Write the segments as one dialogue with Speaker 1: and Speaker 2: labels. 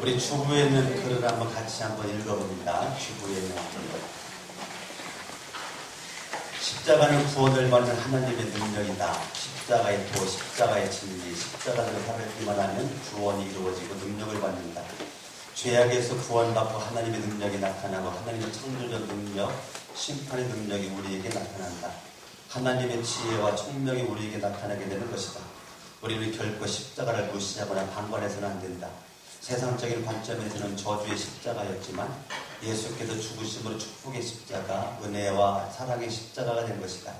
Speaker 1: 우리 주부에 있는 글을 한번 같이 한번 읽어봅니다. 주부에 있는 글. 십자가는 구원을 받는 하나님의 능력이다. 십자가의 도, 십자가의 진리, 십자가를 살기만 하면 구원이 이루어지고 능력을 받는다. 죄악에서 구원받고 하나님의 능력이 나타나고 하나님의 창조적 능력, 심판의 능력이 우리에게 나타난다. 하나님의 지혜와 총명이 우리에게 나타나게 되는 것이다. 우리는 결코 십자가를 무시하거나 방관해서는 안 된다. 세상적인 관점에서는 저주의 십자가였지만 예수께서 죽으심으로 축복의 십자가, 은혜와 사랑의 십자가가 된 것이다.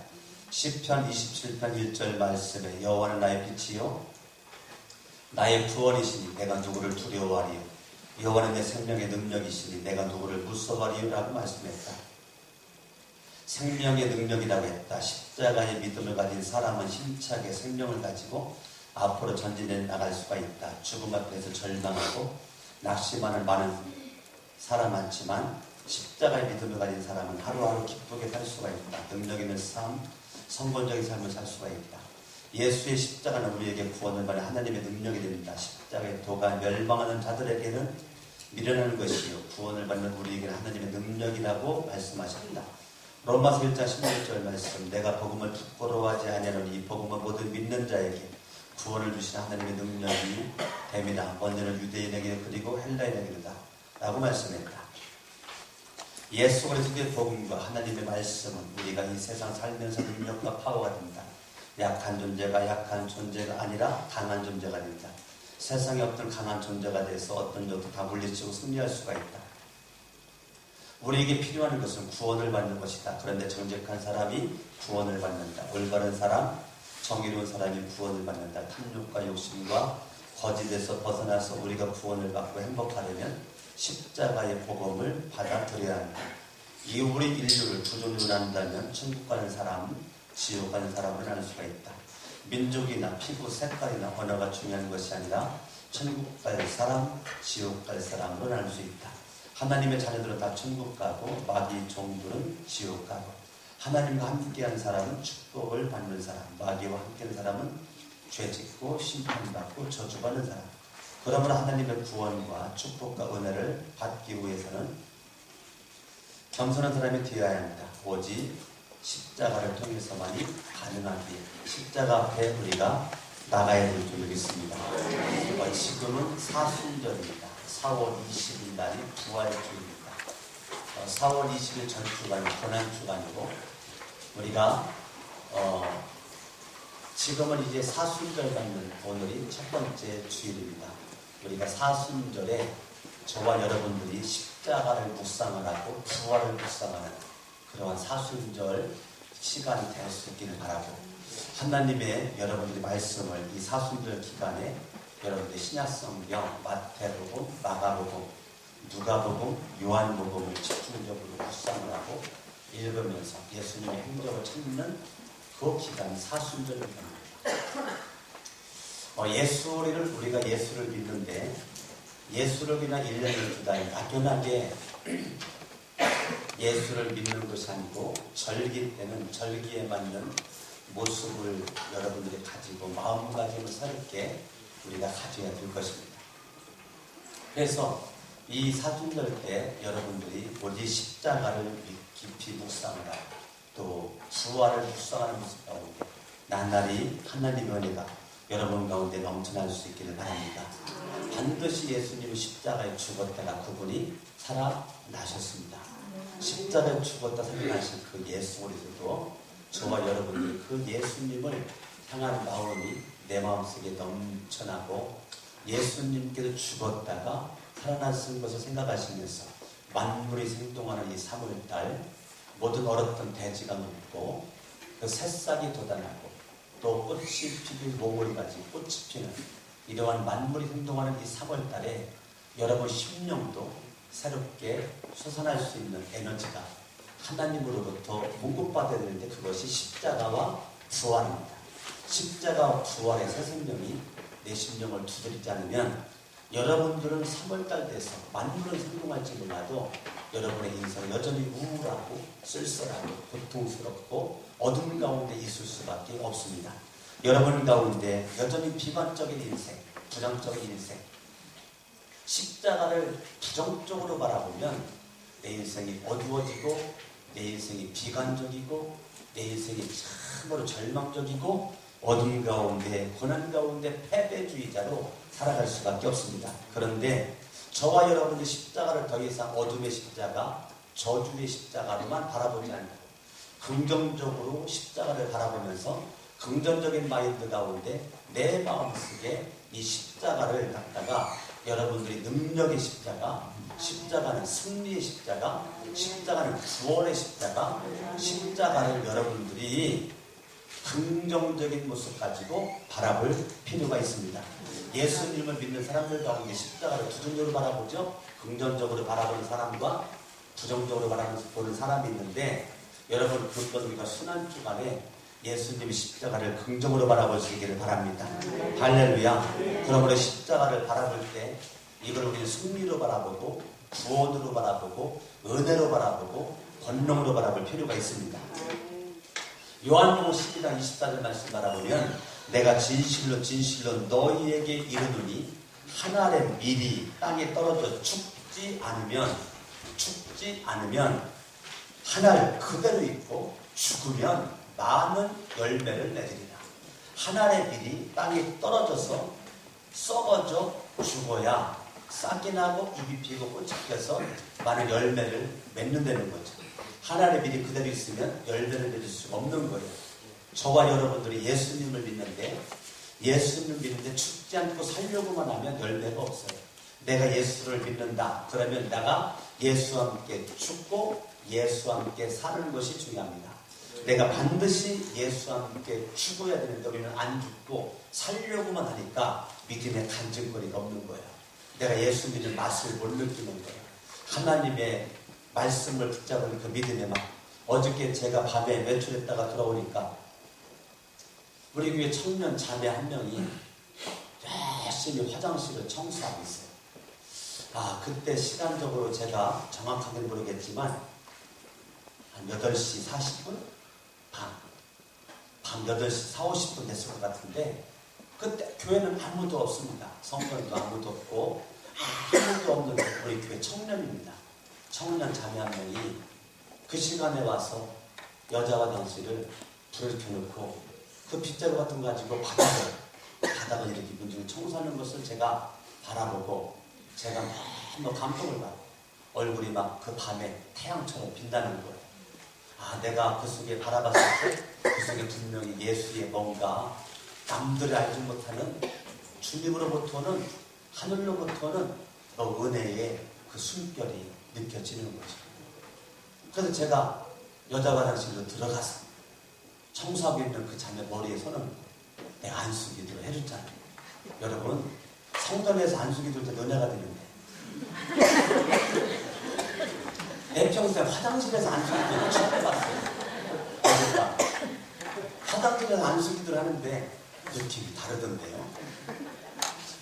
Speaker 1: 시편 27편 1절 말씀에 여호와는 나의 빛이요 나의 구원이시니 내가 누구를 두려워하리요. 여호와는 내 생명의 능력이시니 내가 누구를 무서워하리요 라고 말씀했다. 생명의 능력이라고 했다. 십자가의 믿음을 가진 사람은 힘차게 생명을 가지고 앞으로 전진해 나갈 수가 있다. 죽음 앞에서 절망하고 낙심하는 많은 사람 많지만 십자가의 믿음을 가진 사람은 하루하루 기쁘게 살 수가 있다. 능력 있는 삶, 성공적인 삶을 살 수가 있다. 예수의 십자가는 우리에게 구원을 받는 하나님의 능력이 됩니다. 십자가의 도가 멸망하는 자들에게는 미련한 것이요 구원을 받는 우리에게는 하나님의 능력이라고 말씀하십니다. 로마서 1장 16절 말씀, 내가 복음을 부끄러워하지 아니하노니 이 복음은 모든 믿는 자에게 구원을 주시는 하나님의 능력이 됩니다. 먼저는 유대인에게 그리고 헬라인에게다 라고 말씀했다. 예수 그리스도의 복음과 하나님의 말씀은 우리가 이 세상 살면서 능력과 파워가 된다. 약한 존재가 약한 존재가 아니라 강한 존재가 된다. 세상에 없던 강한 존재가 돼서 어떤 적도 다 물리치고 승리할 수가 있다. 우리에게 필요한 것은 구원을 받는 것이다. 그런데 정직한 사람이 구원을 받는다. 올바른 사람, 정의로운 사람이 구원을 받는다. 탐욕과 욕심과 거짓에서 벗어나서 우리가 구원을 받고 행복하려면 십자가의 복음을 받아들여야 한다. 이 우리 인류를 두 종류로 나눈다면 천국 가는 사람, 지옥 가는 사람으로 나눌 수가 있다. 민족이나 피부 색깔이나 언어가 중요한 것이 아니라 천국 갈 사람, 지옥 갈 사람으로 나눌 수 있다. 하나님의 자녀들은 다 천국 가고 마귀 종들은 지옥 가고 하나님과 함께한 사람은 축복을 받는 사람, 마귀와 함께한 사람은 죄짓고 심판받고 저주받는 사람. 그러므로 하나님의 구원과 축복과 은혜를 받기 위해서는 겸손한 사람이 되어야 합니다. 오직 십자가를 통해서만이 가능하기에 십자가 앞에 우리가 나가야 될 줄 믿습니다. 지금은 사순절입니다. 4월 20일 날이 부활의 주입니다. 4월 20일 전주간 고난주간이고 우리가 지금은 이제 사순절 받는 오늘이 첫 번째 주일입니다. 우리가 사순절에 저와 여러분들이 십자가를 묵상을 하고 부활을 묵상하는 그러한 사순절 시간이 될 수 있기를 바라고 하나님의 여러분들의 말씀을 이 사순절 기간에 여러분들의 신약성경, 마태복음, 마가복음, 누가복음, 요한복음을 집중적으로 묵상을 하고 읽으면서 예수님의 행적을 찾는 그 기간이 사순절입니다. 우리가 예수를 믿는데 예수를 그냥 1년을 두다니 막연하게 예수를 믿는 것이 아니고 절기 때는 절기에 맞는 모습을 여러분들이 가지고 마음가짐을 새롭게 우리가 가져야 될 것입니다. 그래서 이 사순절 때 여러분들이 오직 십자가를 깊이 묵상을 하고 또 부활을 묵상하는 모습 가운데 나날이 하나님의 은혜가 여러분 가운데 넘쳐날 수 있기를 바랍니다. 반드시 예수님은 십자가에 죽었다가 그분이 살아나셨습니다. 십자가에 죽었다 살아나신 그 예수 그리스도 저와 여러분들이 그 예수님을 향한 마음이 내 마음속에 넘쳐나고 예수님께서 죽었다가 살아나신 것을 생각하시면서 만물이 생동하는 이 3월달 모든 얼었던 대지가 녹고 그 새싹이 돋아나고 또 꽃이 피는 몽울이 가지고 꽃이 피는 이러한 만물이 행동하는 이 3월달에 여러분 심령도 새롭게 솟아날 수 있는 에너지가 하나님으로부터 공급받아야 되는데 그것이 십자가와 부활입니다. 십자가와 부활의 새 생명이 내 심령을 두드리지 않으면 여러분들은 3월달 돼서 만물은 생동할지 몰라도 여러분의 인생은 여전히 우울하고 쓸쓸하고 고통스럽고 어둠 가운데 있을 수밖에 없습니다. 여러분 가운데 여전히 비관적인 인생, 부정적인 인생, 십자가를 부정적으로 바라보면 내 인생이 어두워지고 내 인생이 비관적이고 내 인생이 참으로 절망적이고 어둠 가운데 고난 가운데 패배주의자로 살아갈 수밖에 없습니다. 그런데 저와 여러분의 십자가를 더 이상 어둠의 십자가, 저주의 십자가로만 바라보지 않고 긍정적으로 십자가를 바라보면서 긍정적인 마인드 가운데 내 마음속에 이 십자가를 갖다가 여러분들이 능력의 십자가, 십자가는 승리의 십자가, 십자가는 구원의 십자가, 십자가를 여러분들이 긍정적인 모습 가지고 바라볼 필요가 있습니다. 예수님을 믿는 사람들 가운데 십자가를 두 종류로 바라보죠. 긍정적으로 바라보는 사람과 부정적으로 바라보는 사람이 있는데 여러분 그것 우리가 순환주간에 예수님의 십자가를 긍정으로 바라보시기를 바랍니다. 할렐루야. 그러므로 십자가를 바라볼 때 이걸 우리는 승리로 바라보고 구원으로 바라보고 은혜로 바라보고 권능으로 바라볼 필요가 있습니다. 요한복음 12장 24절 말씀 바라보면 내가 진실로 진실로 너희에게 이르노니 한 알의 밀이 땅에 떨어져 죽지 않으면 한 알 그대로 있고 죽으면 많은 열매를 내리리라. 한 알의 밀이 땅에 떨어져서 썩어져 죽어야 싹이 나고 잎이 피고 꽃이 펴서 많은 열매를 맺는다는 거죠. 하나의 밀이 그대로 있으면 열매를 맺을 수가 없는 거예요. 저와 여러분들이 예수님을 믿는데 죽지 않고 살려고만 하면 열매가 없어요. 내가 예수를 믿는다. 그러면 내가 예수와 함께 죽고 예수와 함께 사는 것이 중요합니다. 내가 반드시 예수와 함께 죽어야 되는데 우리는 안 죽고 살려고만 하니까 믿음의 간증거리가 없는 거예요. 내가 예수 믿는 맛을 못 느끼는 거예요. 하나님의 말씀을 붙잡은 그 믿음의 맛. 어저께 제가 밤에 외출했다가 돌아오니까 우리 교회 청년 자매 한 명이 열심히 화장실을 청소하고 있어요. 그때 시간적으로 제가 정확하게 모르겠지만 한 8시 40분? 밤 8시 4, 50분 됐을 것 같은데 그때 교회는 아무도 없습니다. 성전도 아무도 없고 아무도 없는 우리 교회 청년입니다. 청년 자매 한 명이 그 시간에 와서 여자 화장실을 불을 켜놓고 그 빗자루 같은 거 가지고 바닥을 이렇게 문지르 청소하는 것을 제가 바라보고 제가 너무 감동을 받고 얼굴이 막 그 밤에 태양처럼 빛나는 거예요. 내가 그 속에 바라봤을 때 그 속에 분명히 예수의 뭔가 남들이 알지 못하는 주님으로부터는 하늘로부터는 은혜의 그 숨결이 느껴지는 거죠. 그래서 제가 여자 화장실로 들어가서 청소하고 있는 그 자매 머리에 손을 내 안수기도를 해줬잖아요. 여러분 성전에서 안수기도 때 은혜가 되는데 내 평생 화장실에서 안수기도를 처음 해봤어요. 그러니까 화장실에서 안수기도를 하는데 느낌이 다르던데요.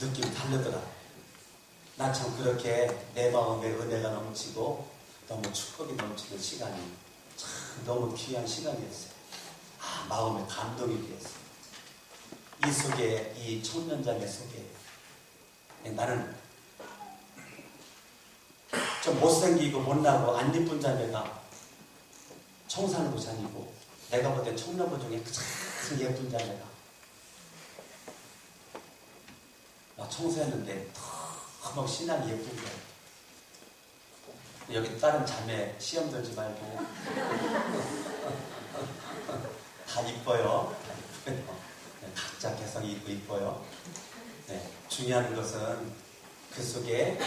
Speaker 1: 느낌이 다르더라. 난 참 그렇게 내 마음에 은혜가 넘치고 너무 축복이 넘치는 시간이 참 너무 귀한 시간이었어요. 마음에 감동이 되었어요. 이 속에 이 청년자매 속에 나는 좀 못생기고 못나고 안 예쁜 자매가 청소하는 곳이 아니고 내가 볼 때 청년부 중에 가장 예쁜 자매가 청소했는데 너무 신앙이 예쁜 거예요. 여기 다른 자매 시험 들지 말고 다 이뻐요. 각자 개성이 있고 이뻐요. 중요한 것은 그 속에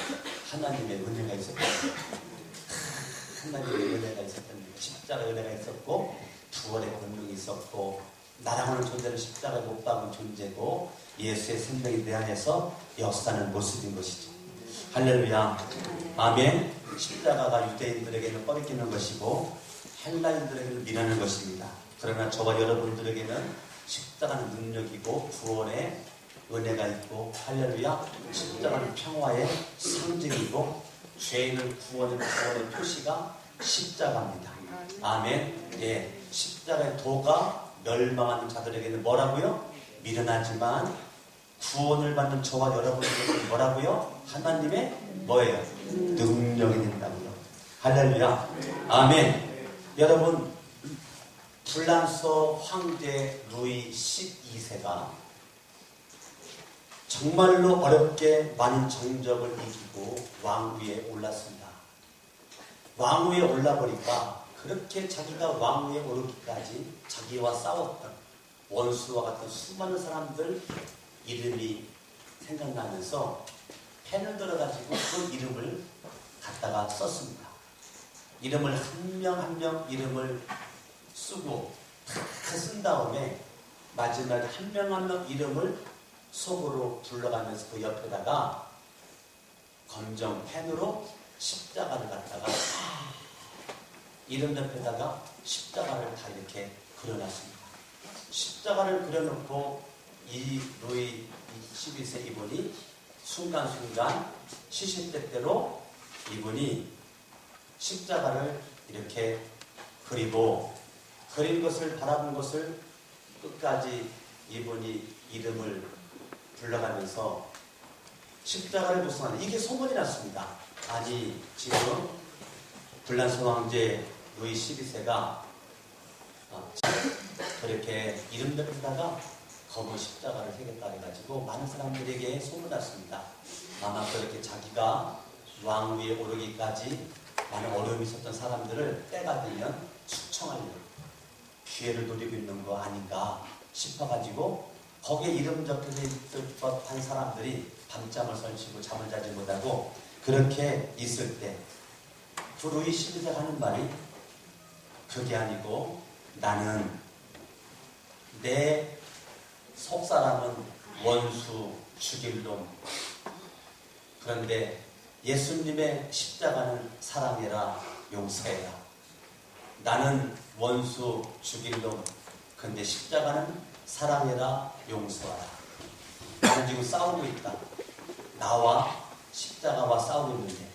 Speaker 1: 하나님의 은혜가 있었던 거예요. 하나님의 은혜가 있었던 거예요. 십자가 은혜가 있었고 부활의 권능이 있었고 나랑 하는 존재는 십자가 못 박은 존재고 예수의 생명이 내 안에서 역사하는 모습인 것이죠. 할렐루야. 아멘. 십자가가 유대인들에게는 꺼리끼는 것이고 헬라인들에게는 미련한 것입니다. 그러나 저와 여러분들에게는 십자가는 능력이고 구원의 은혜가 있고 할렐루야. 십자가는 평화의 상징이고 죄인을 구원의 표시가 십자가입니다. 아멘. 십자가의 도가 멸망하는 자들에게는 뭐라고요? 미련하지만 구원을 받는 저와 여러분들은 뭐라고요? 하나님의 뭐예요? 능력이 된다고요. 할렐루야. 아멘. 여러분, 불란서 황제 루이 12세가 정말로 어렵게 많은 정적을 이기고 왕위에 올랐습니다. 왕위에 올라보니까 그렇게 자기가 왕위에 오르기까지 자기와 싸웠던 원수와 같은 수많은 사람들 이름이 생각나면서 펜을 들어가지고 그 이름을 갖다가 썼습니다. 이름을 한 명 한 명 이름을 쓰고 다 쓴 다음에 마지막에 한 명 한 명 이름을 속으로 불러가면서 그 옆에다가 검정 펜으로 십자가를 갖다가 이름 옆에다가 십자가를 다 이렇게 그려놨습니다. 십자가를 그려놓고 이 루이 12세 이분이 순간순간 시시때때로 이분이 십자가를 이렇게 그리고 그린 것을 바라본 것을 끝까지 이분이 이름을 불러가면서 십자가를 묵상하는 이게 소문이 났습니다. 아니 지금 불란서 황제 루이 12세가 그렇게 이름 옆에다가 검은 십자가를 새겼다 해가지고 많은 사람들에게 소문났습니다. 아마 그렇게 자기가 왕위에 오르기까지 많은 어려움이 있었던 사람들을 때가 되면 숙청하려고 기회를 노리고 있는 거 아닌가 싶어가지고 거기에 이름 적혀져 있을 법한 사람들이 밤잠을 설치고 잠을 자지 못하고 그렇게 있을 때 그 루이 12세가 하는 말이 그게 아니고 나는 내 속사람은 원수 죽일 놈 그런데 예수님의 십자가는 사랑해라 용서해라 나는 원수 죽일 놈 근데 십자가는 사랑해라 용서하라 나는 지금 싸우고 있다 나와 십자가와 싸우고 있는데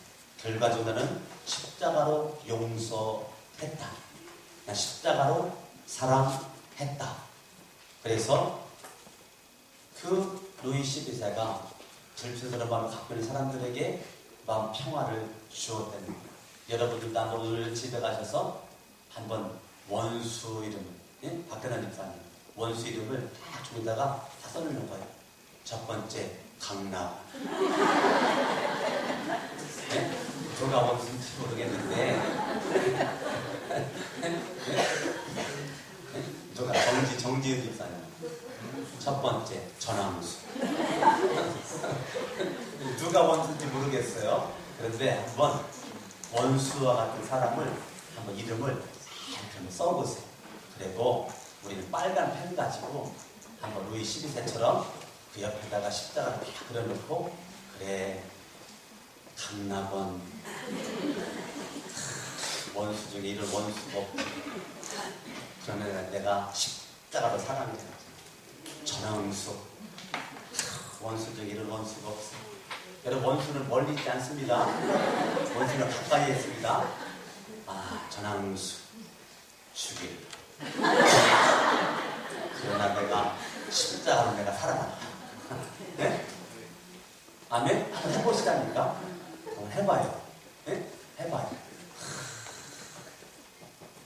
Speaker 1: 결과적으로 나는 십자가로 용서했다 난 십자가로 사랑했다 그래서 그 루이 12세가 불편스러운 마음을 갖고 있는 사람들에게 마음 평화를 주었다는 여러분들도 한번 오늘 집에 가셔서 한번 원수 이름을 예? 박근혜 집사님 원수 이름을 딱 종이다가 다 써놓는 거예요. 첫 번째 강남 네? 누가 원수인지 모르겠는데 누가 정지은 집사님 첫 번째 전함수 누가 원수인지 모르겠어요. 그런데 한번 원수와 같은 사람을 한번 이름을 이렇게 써보세요. 그리고 우리는 빨간 펜 가지고 한번 루이 12세처럼 그 옆에다가 십자가를 딱 그려놓고 그래 강락원 원수 중에 이런 원수가 없고 그러면 내가 십자가로 사랑해 전함수 원수 중에 이런 원수가 없어. 여러분 원수는 멀리 있지 않습니다. 원수는 가까이에 있습니다. 전함수 죽일 그러나 내가 십자가로 내가 살아났다. 네? 아멘? 한번 해보시다니까? 한번 해봐요. 네? 해봐요.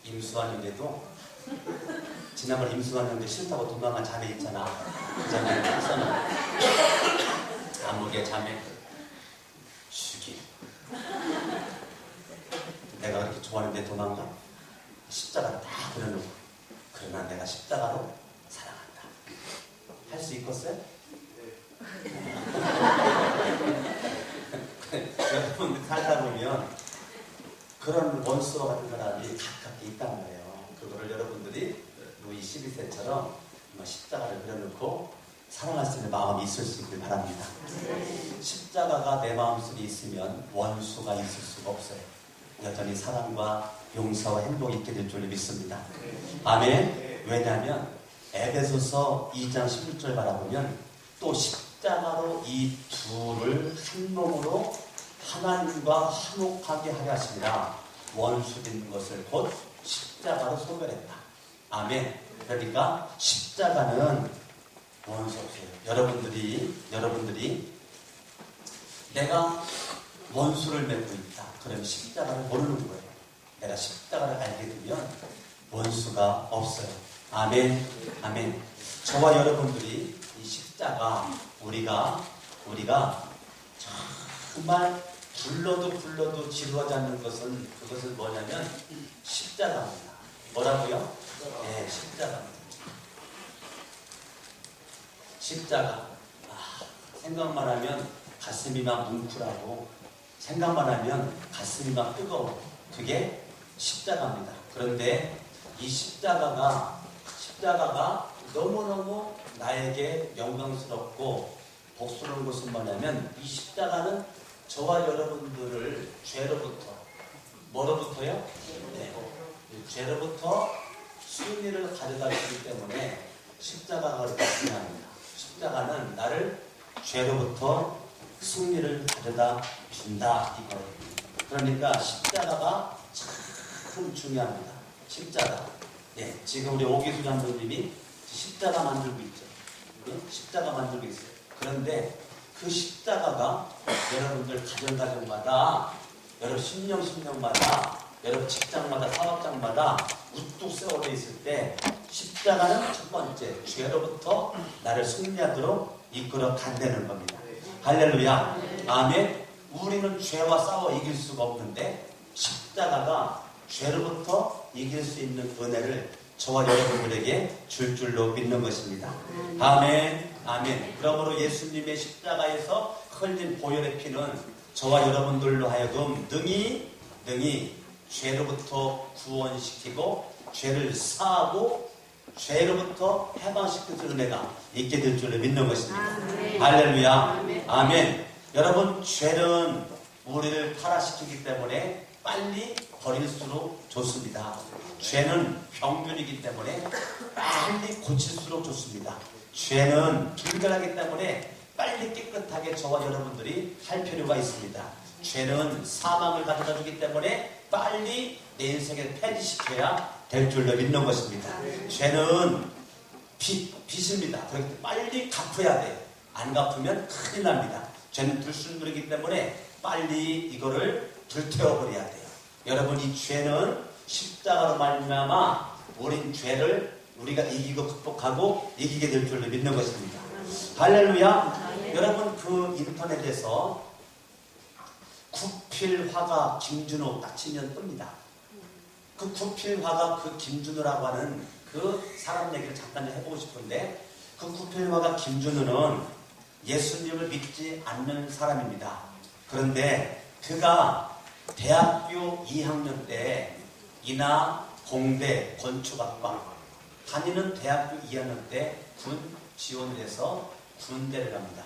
Speaker 1: 임수환 형제도 지난번 임수환 형제 싫다고 도망간 자매 있잖아. 그 자매 써놓은 암흑의 자매 죽일 내가 그렇게 좋아하는데 도망가? 십자가를 다 그려놓고 그러나 내가 십자가로 사랑한다. 할 수 있겠어요? 여러분 살다 보면 그런 원수와 같은 사람이 가깝게 있단 말이에요. 그거를 여러분들이 루이 12세처럼 십자가를 그려놓고 사랑할 수 있는 마음이 있을 수 있길 바랍니다. 십자가가 내 마음속에 있으면 원수가 있을 수가 없어요. 여전히 사랑과 용서와 행복이 있게 될 줄 믿습니다. 아멘. 왜냐하면 에베소서 2장 16절 바라보면 또 십자가로 이 둘을 한 몸으로 하나님과 화목하게 하려 하시니라 원수된 것을 곧 십자가로 소멸했다. 아멘. 그러니까 십자가는 원수 없어요. 여러분들이 내가 원수를 맺고 있다. 그러면 십자가를 모르는 거예요. 내가 십자가를 알게 되면 원수가 없어요. 아멘, 아멘. 저와 여러분들이 이 십자가 우리가 정말 불러도 지루하지 않는 것은 그것은 뭐냐면 십자가입니다. 뭐라고요? 네, 십자가입니다. 십자가. 생각만 하면 가슴이 막 뭉클하고 생각만 하면 가슴이 막 뜨거워. 그게 십자가입니다. 그런데 이 십자가가 너무너무 나에게 영광스럽고 복스러운 것은 뭐냐면 이 십자가는 저와 여러분들을 죄로부터 뭐로부터요? 네. 죄로부터 승리를 가져다 주기 때문에 십자가가 그렇게 중요합니다. 십자가는 나를 죄로부터 승리를 가져다 준다 이거예요. 그러니까 십자가가 참 중요합니다. 십자가. 네, 지금 우리 오기수 장로님이 십자가 만들고 있죠. 네? 십자가 만들고 있어요. 그런데 그 십자가가 여러분들 가정마다 여러분 신령마다 여러분 직장마다 사업장마다 우뚝 세워져 있을 때 십자가는 첫 번째 죄로부터 나를 승리하도록 이끌어 간다는 겁니다. 할렐루야. 아멘. 우리는 죄와 싸워 이길 수가 없는데 십자가가 죄로부터 이길 수 있는 은혜를 저와 여러분들에게 줄 줄로 믿는 것입니다. 아멘. 아멘. 그러므로 예수님의 십자가에서 흘린 보혈의 피는 저와 여러분들로 하여금 능히 죄로부터 구원시키고 죄를 사하고 죄로부터 해방시키는 은혜가 있게 될 줄로 믿는 것입니다. 아멘. 할렐루야. 아멘. 아멘. 여러분, 죄는 우리를 타락시키기 때문에 빨리 버릴수록 좋습니다. 죄는 병균이기 때문에 빨리 고칠수록 좋습니다. 죄는 불결하기 때문에 빨리 깨끗하게 저와 여러분들이 할 필요가 있습니다. 죄는 사망을 가져다 주기 때문에 빨리 내 인생을 폐지시켜야 될 줄로 믿는 것입니다. 죄는 빚입니다. 그렇기 때문에 빨리 갚아야 돼요. 안 갚으면 큰일 납니다. 죄는 불순물이기 때문에 빨리 이거를 불태워버려야 돼요. 여러분, 이 죄는 십자가로 말미암아 우린 죄를 우리가 이기고 극복하고 이기게 될 줄로 믿는 것입니다. 할렐루야. 여러분, 그 인터넷에서 구필화가 김준호 딱 치면 뜹니다. 그 구필화가 그 김준호라고 하는 그 사람 얘기를 잠깐 해보고 싶은데, 그 구필화가 김준호는 예수님을 믿지 않는 사람입니다. 그런데 그가 대학교 2학년 때 인하 공대 건축학과 다니는 대학교 2학년 때 군 지원을 해서 군대를 갑니다.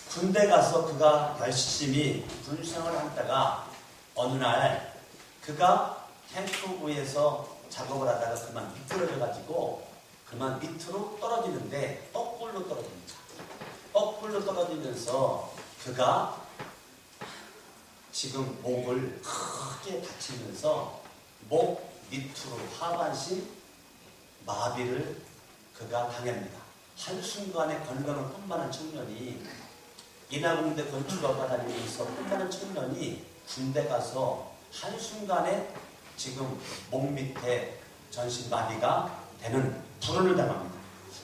Speaker 1: 군대 가서 그가 열심히 군생활을 하다가 어느 날 그가 탱크 위에서 작업을 하다가 그만 미끄러져가지고 그만 밑으로 떨어지는데 거꾸로 떨어집니다. 거꾸로 떨어지면서 그가 지금 목을 크게 다치면서 목 밑으로 하반신 마비를 그가 당합니다. 한순간에 건강을 꿈마는 청년이 인하공대 건축학과 다니면서 꿈마는 청년이 군대 가서 한순간에 지금 목 밑에 전신 마비가 되는 불운을 당합니다.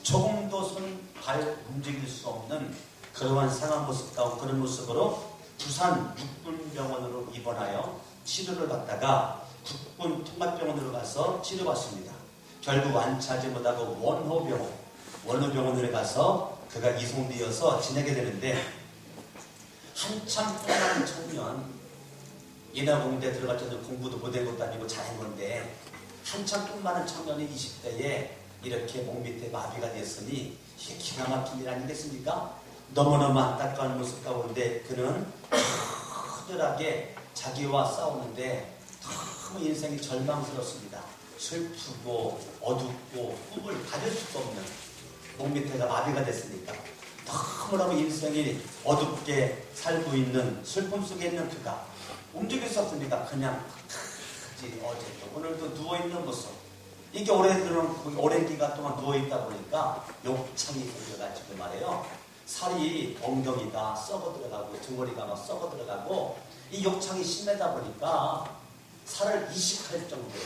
Speaker 1: 조금도 손, 발 움직일 수 없는 그러한 상한 모습과 그런 모습으로 부산 육군병원으로 입원하여 치료를 받다가 국군 통합병원으로 가서 치료받습니다. 결국 완치하지 못하고 원호병원으로 가서 그가 이송되어서 지내게 되는데, 한참 꿈나는 청년, 인하공대 들어갔더니 공부도 못한 것도 아니고 잘한 건데 한참 꿈 많은 청년이 20대에 이렇게 목 밑에 마비가 됐으니 이게 기가 막힌 일 아니겠습니까? 너무너무 안타까운 모습 가운데 그는 커다랗게 자기와 싸우는데 너무 인생이 절망스럽습니다. 슬프고 어둡고 꿈을 가질 수가 없는, 목 밑에가 마비가 됐으니까 너무너무 인생이 어둡게 살고 있는 슬픔 속에 있는 그가 움직일 수 없으니까 그냥 어제도 오늘도 누워있는 모습, 이게 오랜 기간 동안 누워있다 보니까 욕창이 생겨가지고 말이에요. 살이 엉덩이가 썩어 들어가고 등허리가 막 썩어 들어가고 이 욕창이 심하다 보니까 살을 이식할 정도로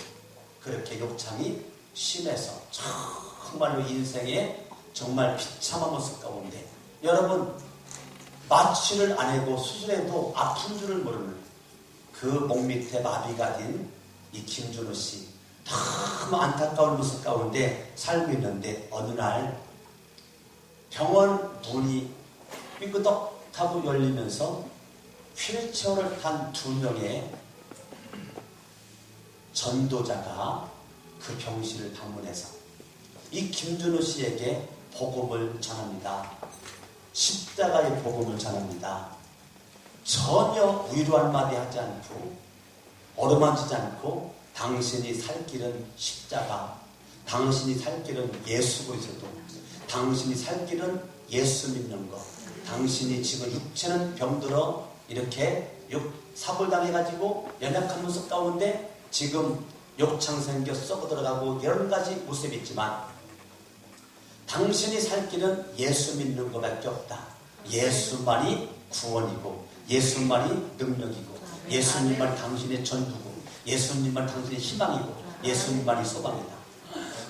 Speaker 1: 그렇게 욕창이 심해서 정말로 인생에 정말 비참한 모습 가운데 여러분 마취를 안 하고 수술해도 아픈 줄을 모르는 그 목 밑에 마비가 된 이 김준호 씨 너무 안타까운 모습 가운데 살고 있는데 어느 날 병원 문이 삐끄덕하고 열리면서 휠체어를 탄 2명의 전도자가 그 병실을 방문해서 이 김준호 씨에게 복음을 전합니다. 십자가의 복음을 전합니다. 전혀 위로 한마디 하지 않고 어루만지지 않고 당신이 살 길은 십자가, 당신이 살 길은 예수 그리스도, 당신이 살 길은 예수 믿는 것, 당신이 지금 육체는 병들어 이렇게 사골당해가지고 연약한 모습 가운데 지금 욕창 생겨 썩어 들어가고 여러 가지 모습이 있지만 당신이 살 길은 예수 믿는 것밖에 없다. 예수만이 구원이고 예수만이 능력이고 예수님만이 당신의 전부고 예수님만이 당신의 희망이고 예수님만이 소망이다.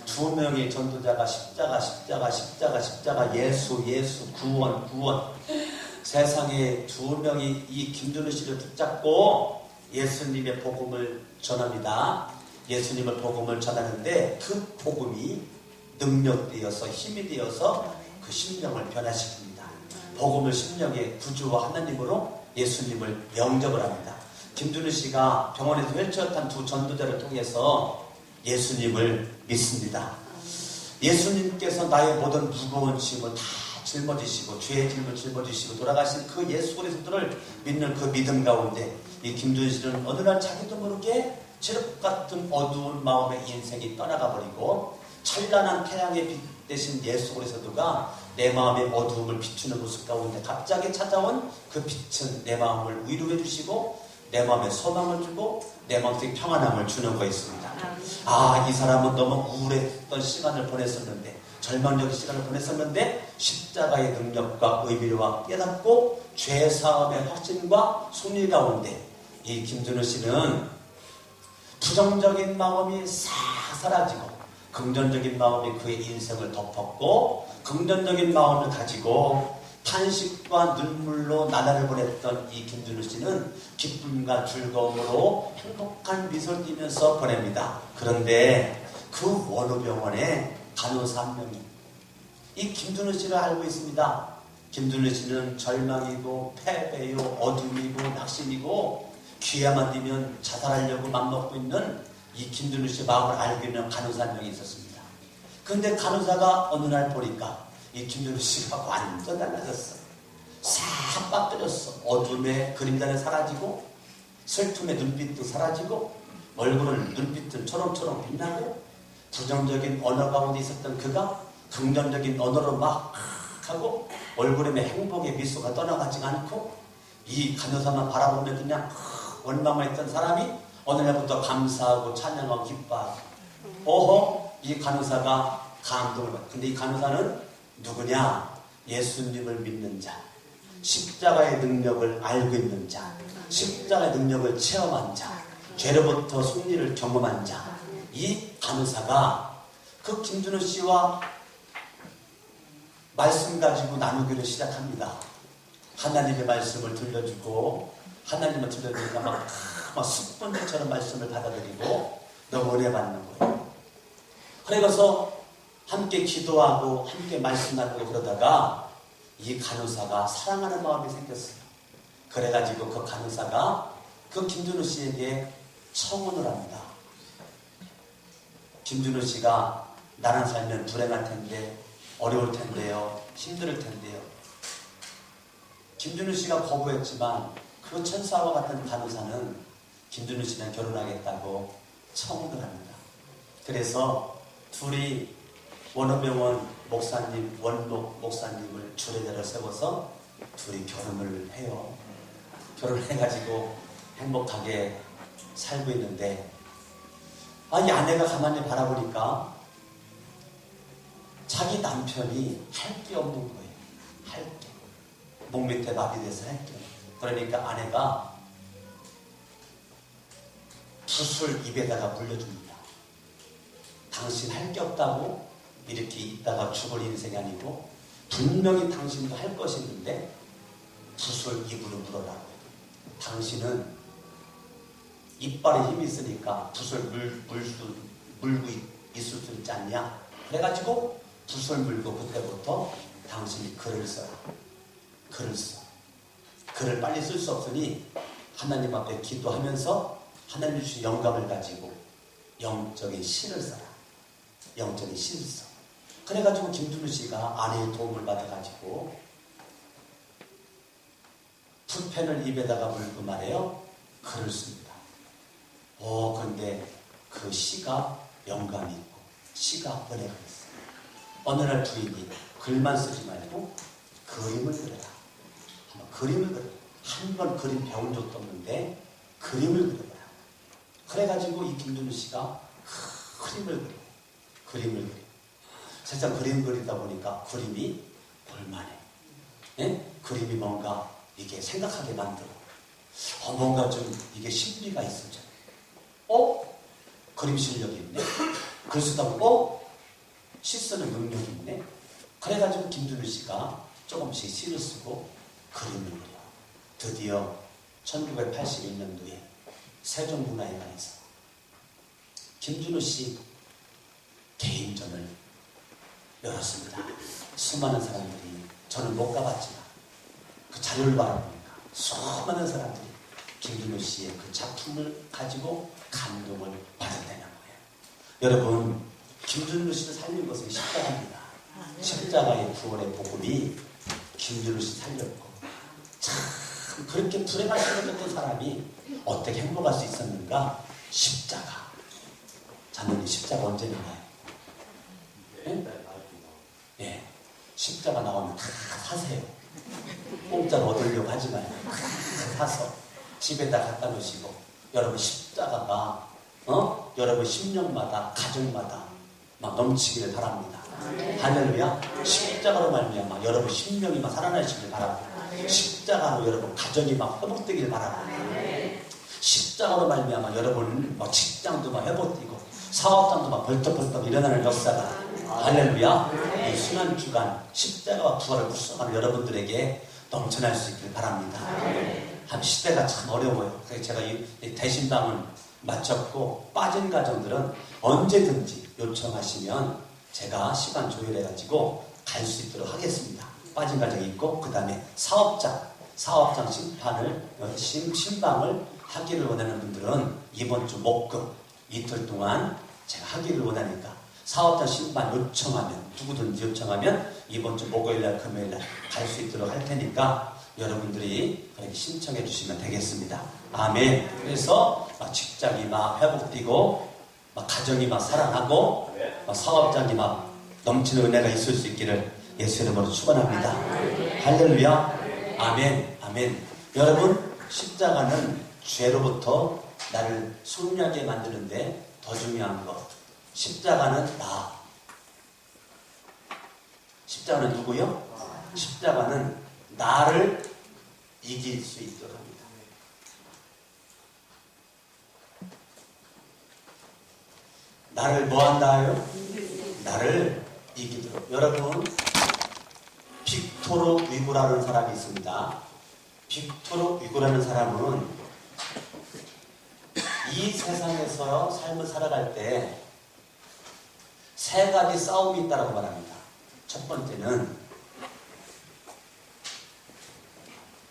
Speaker 1: 2명의 전도자가 십자가 예수 구원 세상에 2명이 이 김준호 씨를 붙잡고 예수님의 복음을 전합니다. 예수님의 복음을 전하는데 그 복음이 능력되어서 힘이 되어서 그 심령을 변화시킵니다. 복음을 심령의 구주와 하나님으로 예수님을 영접을 합니다. 김준호 씨가 병원에서 휠체어 탄 2 전도자를 통해서 예수님을 믿습니다. 예수님께서 나의 모든 무거운 짐을 다 짊어지시고 죄의 짐을 짊어지시고 돌아가신 그 예수 그리스도를 믿는 그 믿음 가운데 이 김준호 씨는 어느 날 자기도 모르게 칠흑 같은 어두운 마음의 인생이 떠나가 버리고 찬란한 태양의 빛 대신 예수 그리스도가 내 마음의 어두움을 비추는 모습 가운데 갑자기 찾아온 그 빛은 내 마음을 위로해 주시고 내 마음에 소망을 주고 내 마음속에 평안함을 주는 거였습니다. 이 사람은 너무 우울했던 시간을 보냈었는데 절망적인 시간을 보냈었는데 십자가의 능력과 의미와 깨닫고 죄사함의 확신과 승리 가운데 이 김준호 씨는 부정적인 마음이 싹 사라지고 긍정적인 마음이 그의 인생을 덮었고 긍정적인 마음을 가지고 탄식과 눈물로 나날을 보냈던 이 김준호 씨는 기쁨과 즐거움으로 행복한 미소를 띠면서 보냅니다. 그런데 그 원우병원에 간호사 한 명이 이 김준호 씨를 알고 있습니다. 김준호 씨는 절망이고 패배요 어둠이고 낙심이고 기회만 되면 자살하려고 맘먹고 있는 이 김준호 씨의 마음을 알고 있는 간호사 한 명이 있었습니다. 그런데 간호사가 어느 날 보니까 이 김준호 씨가 완전 달라졌어. 싹 빠뜨렸어. 어둠의 그림자는 사라지고 슬픔의 눈빛도 사라지고 얼굴은 눈빛은 초롱초롱 빛나고 부정적인 언어 가운데 있었던 그가 긍정적인 언어로 막 하고 얼굴에 행복의 미소가 떠나가지 않고 이 간호사만 바라보면 그냥 원망만 했던 사람이 어느 날부터 감사하고 찬양하고 기뻐하고 이 간호사가 감동을 받고 근데 이 간호사는 누구냐? 예수님을 믿는 자, 십자가의 능력을 알고 있는 자, 십자가의 능력을 체험한 자, 죄로부터 승리를 경험한 자. 이 간호사가 그 김준호 씨와 말씀 가지고 나누기를 시작합니다. 하나님의 말씀을 들려주고 하나님을 들려주니까 막 습관처럼 말씀을 받아들이고 너무 은혜 받는 거예요. 그래서 함께 기도하고 함께 말씀 나누고 그러다가 이 간호사가 사랑하는 마음이 생겼어요. 그래가지고 그 간호사가 그 김준호 씨에게 청혼을 합니다. 김준호 씨가 나랑 살면 불행할 텐데 어려울 텐데요. 힘들 텐데요. 김준호 씨가 거부했지만 그 천사와 같은 간호사는 김준호 씨랑 결혼하겠다고 청혼을 합니다. 그래서 둘이 원어병원 목사님, 원록 목사님을 주례자로 세워서 둘이 결혼을 해요. 결혼을 해가지고 행복하게 살고 있는데 이 아내가 가만히 바라보니까 자기 남편이 할 게 없는 거예요. 할 게. 목 밑에 밥이 돼서 할 게. 그러니까 아내가 붓을 입에다가 물려줍니다. 당신 할 게 없다고 이렇게 있다가 죽을 인생이 아니고 분명히 당신도 할 것이 있는데 붓을 입으로 물어라고. 당신은 이빨에 힘이 있으니까 붓을 물고 있을 수 있지 않냐? 그래가지고 붓을 물고 그때부터 당신이 글을 써라. 글을 써. 글을 빨리 쓸 수 없으니 하나님 앞에 기도하면서 하나님 주신 영감을 가지고 영적인 시를 써라. 영적인 시를 써. 그래가지고 김준우 씨가 아내의 도움을 받아가지고 붓펜을 입에다가 물고 말해요. 글을 씁니다. 그런데 그 시가 영감이 있고 시가 은혜가 있어요. 어느 날 부인이 글만 쓰지 말고 그림을 그려라. 그림을 그려. 한 번 그림 배운 적도 없는데 그림을 그려라. 그래가지고 이 김준우 씨가 그림을 그려. 그림을 그려. 세상 그림 그리다 보니까 그림이 볼만해. 예? 그림이 뭔가 이게 생각하게 만들어. 뭔가 좀 이게 신비가 있어져. 그림 실력이 있네. 글 쓰다 보고 시 쓰는 능력이 있네. 그래가지고 김준우 씨가 조금씩 시를 쓰고 그림을 그려. 드디어 1981년도에 세종문화회관에서 김준우 씨 개인전을 열었습니다. 수많은 사람들이, 저는 못 가봤지만 그 자료를 바라보니까 수많은 사람들이 김준우 씨의 그 작품을 가지고 감동을 받았다는 거예요. 여러분, 김준우 씨를 살린 것은 십자가입니다. 십자가의 구원의 복음이 김준우 씨 살렸고, 참 그렇게 불행할 수 있는 사람이 어떻게 행복할 수 있었는가? 십자가. 자녀님, 십자가 언제 나와요? 예, 십자가 나오면 다 사세요. 공짜로 얻으려고 하지 말고 다 사서 집에다 갖다 놓으시고, 여러분 십자가가 여러분 심령마다 가정마다 막 넘치기를 바랍니다. 할렐루야. 십자가로 말미암아 여러분 심령이 막 살아나시길 바랍니다. 십자가로 여러분 가정이 막 회복되길 바랍니다. 십자가로 말미암아 여러분 막 직장도 막 회복되고 사업장도 막 벌떡벌떡 일어나는 역사가, 할렐루야, 이 순환주간 십자가와 부활을 묵상하는 여러분들에게 넘쳐날 수 있길 바랍니다. 한 시대가 참 어려워요. 그래서 제가 이 대신방을 마쳤고 빠진 가정들은 언제든지 요청하시면 제가 시간 조율해가지고 갈 수 있도록 하겠습니다. 빠진 가정이 있고, 그 다음에 사업장 신방을 하기를 원하는 분들은 이번 주 목금 이틀 동안 제가 하기를 원하니까 사업장 신방 요청하면, 누구든지 요청하면 이번 주 목요일날 금요일날 갈 수 있도록 할 테니까 여러분들이 그렇게 신청해 주시면 되겠습니다. 아멘. 그래서 막 직장이 막 회복되고 막 가정이 막 살아나고 막 사업장이 막 넘치는 은혜가 있을 수 있기를 예수 이름으로 축원합니다. 할렐루야. 아멘. 아멘. 여러분, 십자가는 죄로부터 나를 승리하게 만드는데 더 중요한 것, 십자가는 나. 십자가는 누구요? 십자가는 나를 이길 수 있도록 합니다. 나를 뭐 한다요? 나를 이기도록. 여러분, 빅토르 위고라는 사람이 있습니다. 빅토르 위고라는 사람은 이 세상에서 삶을 살아갈 때 세 가지 싸움이 있다고 말합니다. 첫 번째는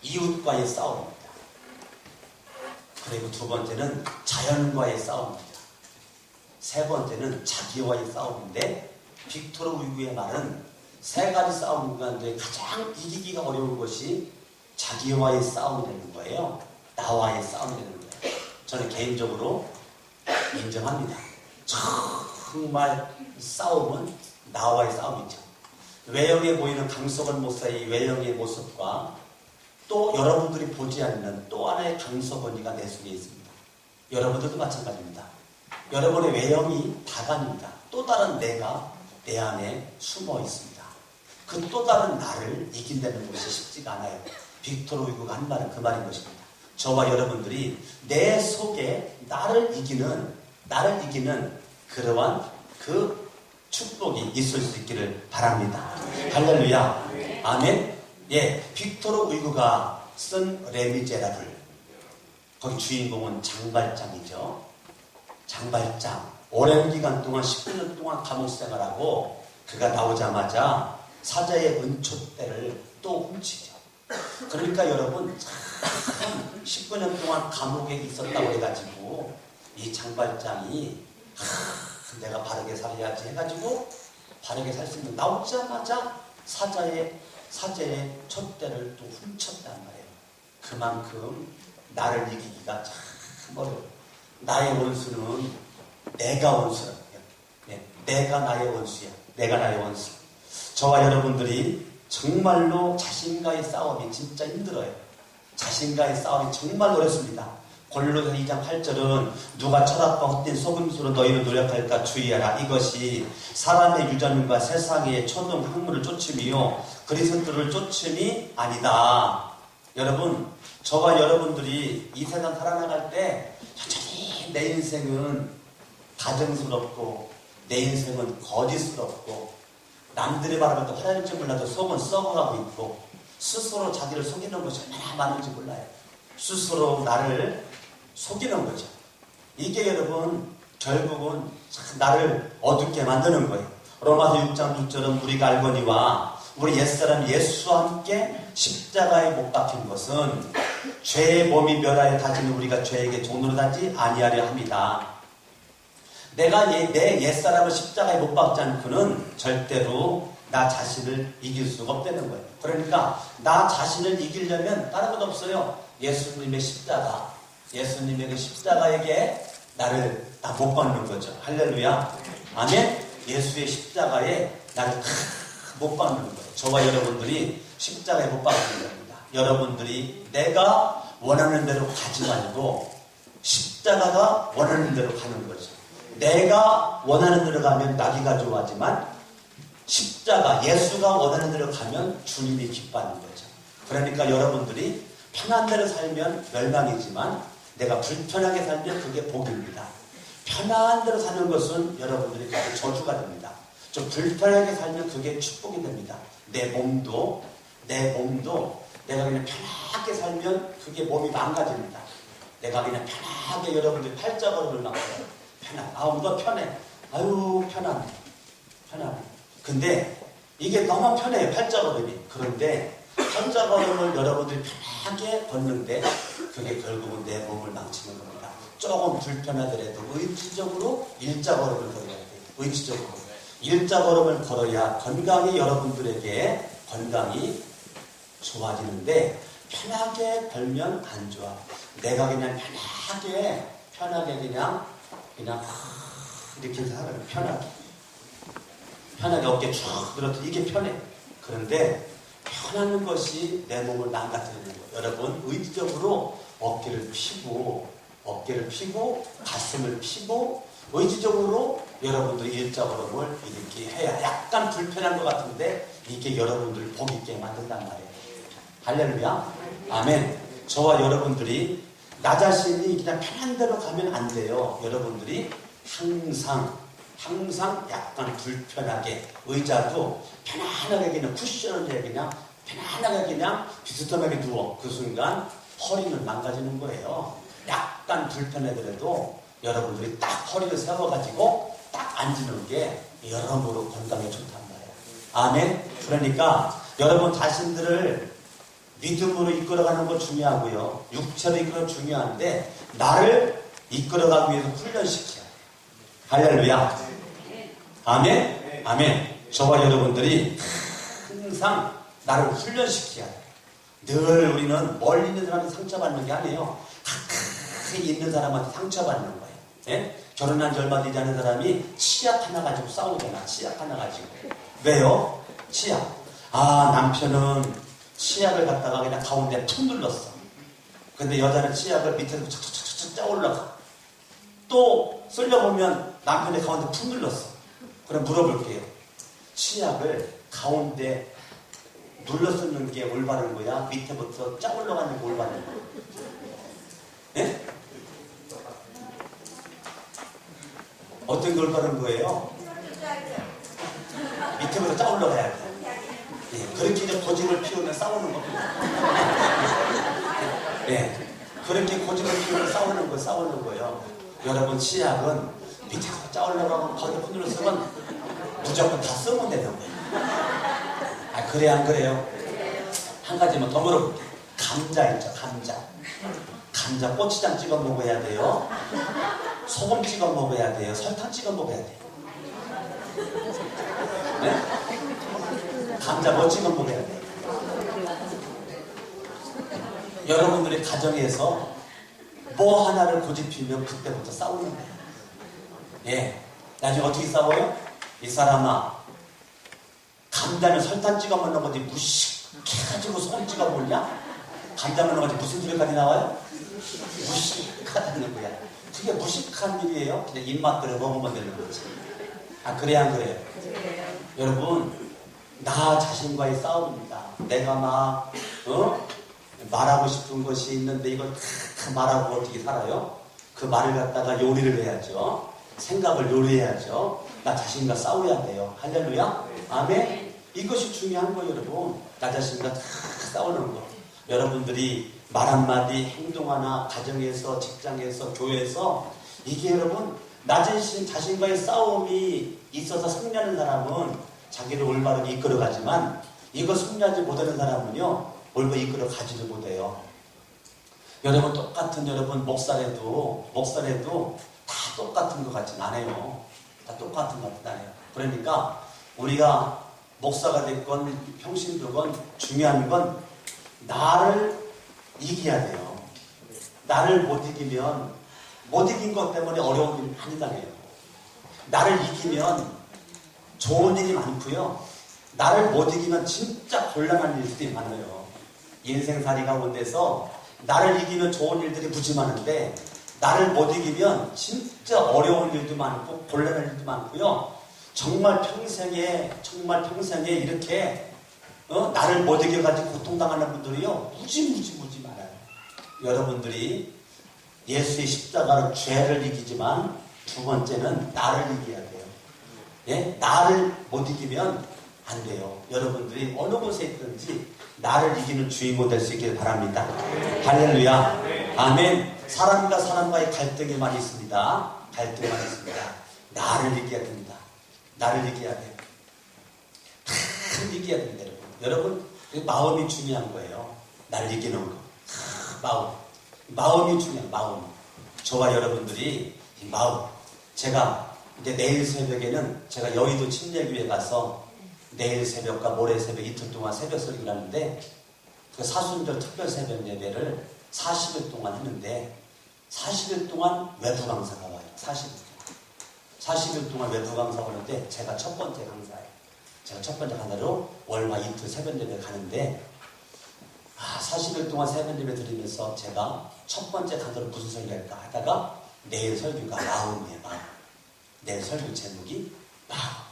Speaker 1: 이웃과의 싸움입니다. 그리고 두 번째는 자연과의 싸움입니다. 세 번째는 자기와의 싸움인데, 빅토르 위고의 말은 세 가지 싸움 가운데 가장 이기기가 어려운 것이 자기와의 싸움이라는 거예요. 나와의 싸움이라는 거예요. 저는 개인적으로 인정합니다. 정말 싸움은 나와의 싸움이죠. 외형에 보이는 강석원 목사의 외형의 모습과 또 여러분들이 보지 않는 또 하나의 강석원이가 내 속에 있습니다. 여러분들도 마찬가지입니다. 여러분의 외형이 다간입니다. 또 다른 내가 내 안에 숨어 있습니다. 그 또 다른 나를 이긴다는 것이 쉽지가 않아요. 빅토르 후고가 한 말은 그 말인 것입니다. 저와 여러분들이 내 속에 나를 이기는 그러한 그 축복이 있을 수 있기를 바랍니다. 할렐루야. 아멘. 예, 빅토르 후고가 쓴 레미제라블, 거기 주인공은 장발장이죠. 장발장. 오랜 기간 동안 19년 동안 감옥 생활하고 그가 나오자마자 사자의 은촛대를 또 훔치죠. 그러니까 여러분 참 19년 동안 감옥에 있었다고 해가지고 이 장발장이 내가 바르게 살아야지 해가지고 바르게 살 수 있는 나오자마자 사자의 촛대를 또 훔쳤단 말이에요. 그만큼 나를 이기기가 참 어려워요. 나의 원수는 내가 원수라고요. 네, 내가 나의 원수야. 내가 나의 원수. 저와 여러분들이 정말로 자신과의 싸움이 진짜 힘들어요. 자신과의 싸움이 정말 어렵습니다. 골로새 2장 8절은 누가 철학과 헛된 속임수로 너희를 노력할까 주의하라. 이것이 사람의 유전과 세상의 초등 학문을 쫓음이요 그리스도를 쫓음이 아니다. 여러분, 저와 여러분들이 이 세상 살아나갈 때 천천히 내 인생은 가정스럽고 내 인생은 거짓스럽고 남들이 바라볼 때 화려할지 몰라도 속은 썩어가고 있고 스스로 자기를 속이는 것이 얼마나 많은지 몰라요. 스스로 나를 속이는 거죠. 이게 여러분 결국은 나를 어둡게 만드는 거예요. 로마서 6장 6절은 우리가 알거니와 우리 옛사람 예수와 함께 십자가에 못 박힌 것은 죄의 몸이 멸하여 다지는 우리가 죄에게 종로로 다지 아니하려 합니다. 내가 내 옛사람을 십자가에 못 박지 않고는 절대로 나 자신을 이길 수가 없다는 거예요. 그러니까 나 자신을 이기려면 다른 것 없어요. 예수님의 십자가, 예수님의 그 십자가에게 나를 다 못 박는 거죠. 할렐루야. 아멘. 예수의 십자가에 나를 못 박는 거예요. 저와 여러분들이 십자가에 못 박는 겁니다. 여러분들이 내가 원하는 대로 가지 말고 십자가가 원하는 대로 가는 거죠. 내가 원하는 대로 가면 나기가 좋아하지만 십자가, 예수가 원하는 대로 가면 주님이 기뻐하는 거죠. 그러니까 여러분들이 편한 대로 살면 멸망이지만 내가 불편하게 살면 그게 복입니다. 편한 대로 사는 것은 여러분들이 저주가 됩니다. 좀 불편하게 살면 그게 축복이 됩니다. 내 몸도 내가 그냥 편하게 살면 그게 몸이 망가집니다. 내가 그냥 편하게 여러분들이 팔자걸음을 막 편하게. 너 편해. 아유, 편하네. 근데 이게 너무 편해요. 팔자걸음이. 그런데 팔자걸음을 여러분들이 편하게 걷는데 그게 결국은 내 몸을 망치는 겁니다. 조금 불편하더라도 의지적으로 일자걸음을 걸어야 돼요. 의지적으로. 일자걸음을 걸어야 건강이 여러분들에게 건강이 좋아지는데 편하게 걸면 안 좋아. 내가 그냥 편하게 그냥 이렇게 살아요. 편하게 어깨 쭉 들어도 이게 편해. 그런데 편한 것이 내 몸을 망가뜨리는 거예요. 여러분 의지적으로 어깨를 펴고 가슴을 펴고 의지적으로 여러분들이 일자걸음을 이렇게 해야 약간 불편한 것 같은데 이게 여러분들을 복 있게 만든단 말이에요. 할렐루야. 아멘. 저와 여러분들이 나 자신이 그냥 편한 대로 가면 안 돼요. 여러분들이 항상 약간 불편하게 의자도 편안하게 그냥 쿠션을 그냥 편안하게 그냥 비스듬하게 누워. 그 순간 허리는 망가지는 거예요. 약간 불편하더라도 여러분들이 딱 허리를 세워가지고 딱 앉는 게 여러모로 건강에 좋단 말이에요. 아멘. 그러니까 여러분 자신들을 믿음으로 이끌어가는 거 중요하고요. 육체로 이끌어 중요한데 나를 이끌어가기 위해서 훈련시켜요. 할렐루야. 아멘. 아멘. 저와 여러분들이 항상 나를 훈련시켜야 돼요. 늘 우리는 멀리 있는 사람한테 상처받는 게 아니에요. 가까이 있는 사람한테 상처받는 거예요. 예? 결혼한 지 얼마 되지 않은 사람이 치약 하나 가지고 싸우잖아. 치약 하나 가지고. 왜요? 치약. 남편은 치약을 갖다가 그냥 가운데 툭 눌렀어. 근데 여자는 치약을 밑에서 착착착착 짜 올라가. 또 썰려보면 남편의 가운데 푹 눌렀어. 그럼 물어볼게요. 치약을 가운데 눌러 쓰는 게 올바른 거야? 밑에부터 쫙 올라가는 게 올바른 거야? 예? 어떤 게 올바른 거예요? 밑에부터 쫙 올라가야 돼. 예, 그렇게 이제 고집을 피우면 싸우는 겁니다. 예, 그렇게 고집을 피우면 싸우는 거예요. 여러분, 치약은 밑에서 쫙 올라가고 가운데 푹 눌러 쓰면 무조건 다 쓰면 되는 거예요. 아, 그래, 안 그래요? 한 가지만 더 물어볼게요. 감자 있죠, 감자. 감자 고추장 찍어 먹어야 돼요. 소금 찍어 먹어야 돼요. 설탕 찍어 먹어야 돼요. 네? 감자 뭐 찍어 먹어야 돼요? 여러분들이 가정에서 뭐 하나를 고집피면 그때부터 싸우는 거예요. 예. 나중에 어떻게 싸워요? 이 사람아, 감자는 설탕 찍어 먹는 거지 무식해가지고 소금 찍어 먹냐? 감자 먹는 거지 무슨 소리까지 나와요? 무식하다는 거야. 그게 무식한 일이에요. 그냥 입맛대로 먹으면 되는 거지. 아, 그래, 안 그래요? 여러분, 나 자신과의 싸움입니다. 내가 막 말하고 싶은 것이 있는데 이걸 다 말하고 어떻게 살아요? 그 말을 갖다가 요리를 해야죠. 생각을 요리해야죠. 나 자신과 싸워야 돼요. 할렐루야? 아멘? 이것이 중요한 거예요, 여러분. 나 자신과 다 싸우는 거. 여러분들이 말 한마디, 행동 하나, 가정에서, 직장에서, 교회에서 이게 여러분, 나 자신과의 싸움이 있어서 승리하는 사람은 자기를 올바르게 이끌어가지만 이거 승리하지 못하는 사람은요, 올바르게 이끌어가지를 못해요. 여러분, 똑같은 여러분 목사래도 다 똑같은 것 같진 않아요. 다 똑같은 것 같진 않아요. 그러니까 우리가 목사가 됐건 평신도건 중요한 건 나를 이겨야 돼요. 나를 못 이기면 못 이긴 것 때문에 어려운 일이 많이 당해요. 나를 이기면 좋은 일이 많고요. 나를 못 이기면 진짜 곤란한 일들이 많아요. 인생살이 가운데서 나를 이기면 좋은 일들이 무지 많은데 나를 못 이기면 진짜 어려운 일도 많고 곤란한 일도 많고요. 정말 평생에 이렇게 나를 못 이겨가지고 고통당하는 분들이요, 무지 많아요. 여러분들이 예수의 십자가로 죄를 이기지만 두 번째는 나를 이겨야 돼요. 예? 나를 못 이기면 안 돼요. 여러분들이 어느 곳에 있든지 나를 이기는 주인공 될 수 있기를 바랍니다. 할렐루야. 아멘. 사람과 사람과의 갈등이 많이 있습니다. 갈등이 많이 있습니다. 나를 이겨야 됩니다. 나를 이겨야 돼요. 다 이겨야 됩니다, 여러분. 마음이 중요한 거예요. 나를 이기는 거. 마음이 중요한 마음. 저와 여러분들이 이 마음. 제가 이제 내일 새벽에는 제가 여의도 침례교회 가서 내일 새벽과 모레 새벽 이틀 동안 새벽 설교를 하는데 그 사순절 특별 새벽 예배를 40일 동안 했는데 40일 동안 외부 강사가 와요. 40일 동안 외부 강사가 오는데 제가 첫 번째 강사예요. 제가 첫 번째 강사로 월화 이틀 새벽 예배 가는데 40일 동안 새벽 예배 드리면서 제가 첫 번째 강사로 무슨 설교할까 하다가 내일 설교가 마음이에요. 마음. 내일 설교 제목이 마음.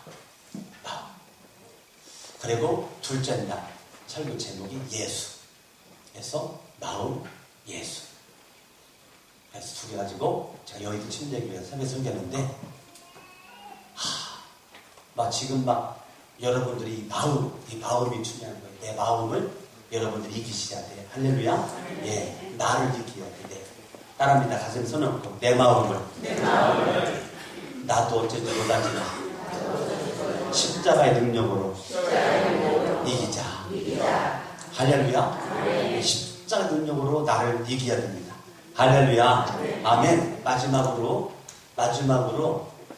Speaker 1: 그리고 둘째 날 설교 제목이 예수. 그래서 마음, 예수. 그래서 두 개 가지고 제가 여의도 침례교회에서 새벽 설교했는데 지금 여러분들이 이 마음이 중요한 거예요. 내 마음을 여러분들이 이기셔야 돼요. 할렐루야. 예, 나를 이겨야 돼. 따라합니다. 가슴 서놓고 내 마음을 나도 어쨌든 못하지만 십자가의 능력으로 이기자. 할렐루야. 십자가의 능력으로 나를 이겨야 됩니다. 할렐루야. 아멘. 마지막으로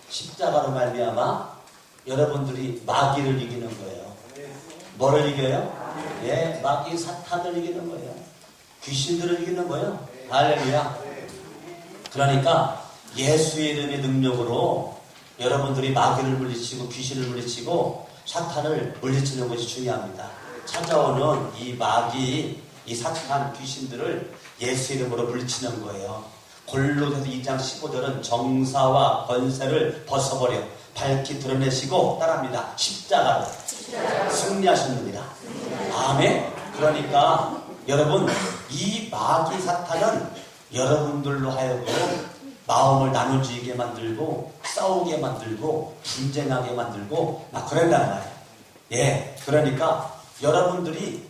Speaker 1: 십자가로 말미암아 여러분들이 마귀를 이기는 거예요. 뭐를 이겨요? 예, 마귀 사탄을 이기는 거예요. 귀신들을 이기는 거예요. 할렐루야. 그러니까 예수의 이름의 능력으로 여러분들이 마귀를 물리치고 귀신을 물리치고 사탄을 물리치는 것이 중요합니다. 찾아오는 이 마귀, 이 사탄 귀신들을 예수 이름으로 물리치는 거예요. 골로새서 2장 15절은 정사와 권세를 벗어버려 밝히 드러내시고 따라합니다. 십자가로 승리하셨느니라. 아멘. 그러니까 여러분, 이 마귀 사탄은 여러분들로 하여금 마음을 나눠지게 만들고 싸우게 만들고 분쟁하게 만들고 막 그런다는 말이에요. 예, 그러니까 여러분들이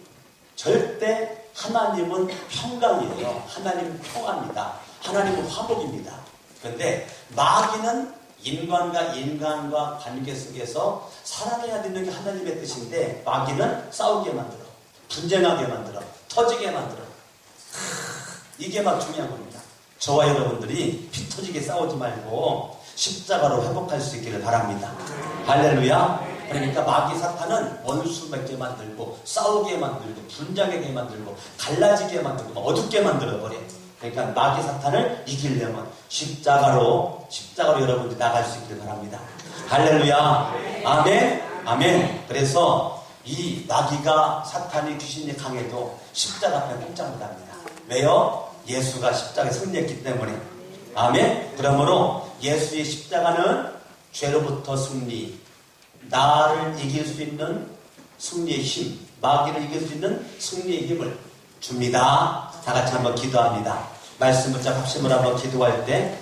Speaker 1: 절대 하나님은 평강이에요. 하나님은 평화입니다. 하나님은 화목입니다. 그런데 마귀는 인간과 관계 속에서 살아가야 되는 게 하나님의 뜻인데 마귀는 싸우게 만들어, 분쟁하게 만들어, 터지게 만들어. 이게 막 중요한 겁니다. 저와 여러분들이 피 터지게 싸우지 말고 십자가로 회복할 수 있기를 바랍니다. 할렐루야. 그러니까 마귀 사탄은 원수 맺게 만들고 싸우게 만들고 분쟁하게 만들고 갈라지게 만들고 어둡게 만들어버려. 그러니까 마귀 사탄을 이기려면 십자가로 여러분들이 나갈 수 있기를 바랍니다. 할렐루야. 아멘. 아멘. 그래서 이 마귀가 사탄이 귀신이 강해도 십자가 앞에 꼼짝 못합니다. 왜요? 예수가 십자가에 승리했기 때문에. 아멘. 그러므로 예수의 십자가는 죄로부터 승리, 나를 이길 수 있는 승리의 힘, 마귀를 이길 수 있는 승리의 힘을 줍니다. 다 같이 한번 기도합니다. 말씀 붙잡고 합심을 한번 기도할 때